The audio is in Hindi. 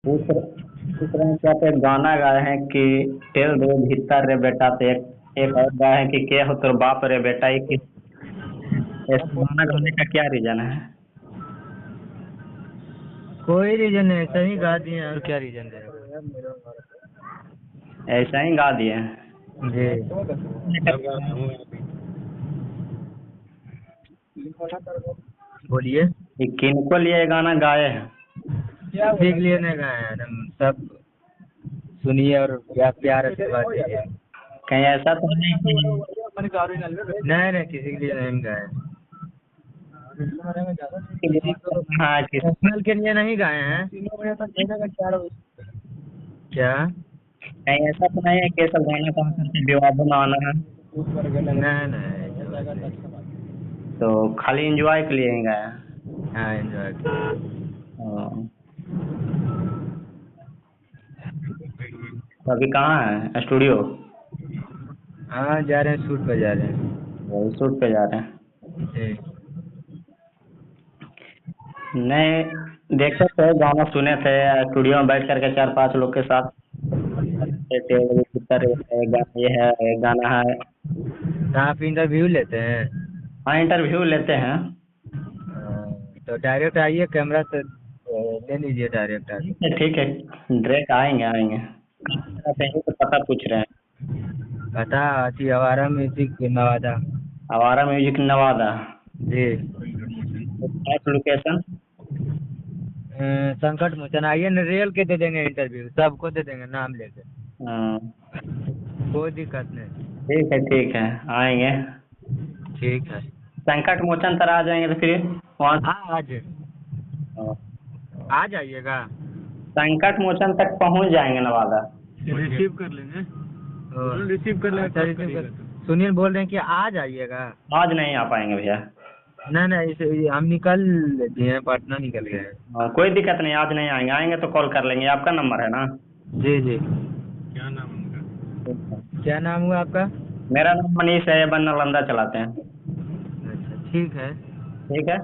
पूछ रहे हैं कि आप एक गाना गाए हैं कि तेल दो भीतर रे बेटा, तो एक और गाए हैं कि के हो तो बाप रे बेटा, ये किस ऐसा गाना गाने का क्या रीजन है? कोई रीजन नहीं, ऐसा ही गा दिए और क्या रीजन है। ऐसा ही गा दिए हैं। जी बोलिए। ये किनको लिए ये गाना गाए हैं? सीख लिए नहीं गाए हैं हम सब, सुनिए और प्यार से बात कीजिए। कहीं ऐसा तो नहीं कि नहीं नहीं, किसी के लिए नहीं गाए हैं। किसी को हाँ कि पर्सनल के लिए नहीं गाए हैं। क्या? कहीं ऐसा तो नहीं है कि ये सब गाना गा करके विवादों में आना है? नहीं नहीं। तो खाली एंजॉय के लिए ही गाए हैं? हाँ एंजॉय। हाँ। तो अभी कहाँ है? स्टूडियो? हाँ जा रहे हैं, शूट पे जा रहे हैं। वही शूट पे जा रहे हैं? जी। नहीं, देखे थे गाना, सुने थे स्टूडियो में बैठ करके चार पांच लोग के साथ। ये है गाना है। तो आप इंटरव्यू लेते हैं? हाँ, इंटरव्यू लेते हैं। तो डायरेक्ट आइए, कैमरा से ले लीजिए डायरेक्ट आके। ठीक है ठीक है, डायरेक्ट आएंगे आएंगे। कहाँ से हैं, तो पता पूछ रहे हैं। पता अति आवारा म्यूजिक नवादा। आवारा म्यूजिक नवादा। जी। लोकेशन? संकट मोचन आइए न, रियल के दे देंगे इंटरव्यू, सबको दे देंगे नाम लेके। हाँ, कोई दिक्कत नहीं। ठीक है आएंगे। ठीक है। संकट मोचन तर आ जाएंगे तो फिर वहाँ हाँ आज हाँ, आ जाइएगा। संकट मोचन तक पहुँच जाएंगे नवादा। रिसीव कर लेंगे। रिसीव कर लेंगे। अच्छा रिसीव कर। सुनील बोल रहे हैं कि आ जाइएगा। आज नहीं आ पाएंगे भैया। नहीं नहीं, इसे हम निकल दिए हैं, पटना निकल गए हैं। कोई दिक्कत नहीं, आज नहीं आएंगे, आएंगे तो कॉल कर लेंगे। आपका नंबर है ना? जी जी। क्या नाम है ठीक है। उनका? क्या नाम हुआ आपका? मेरा नाम मनीष है, बन नालंदा चलाते हैं। अच्छा ठीक है। ठीक है।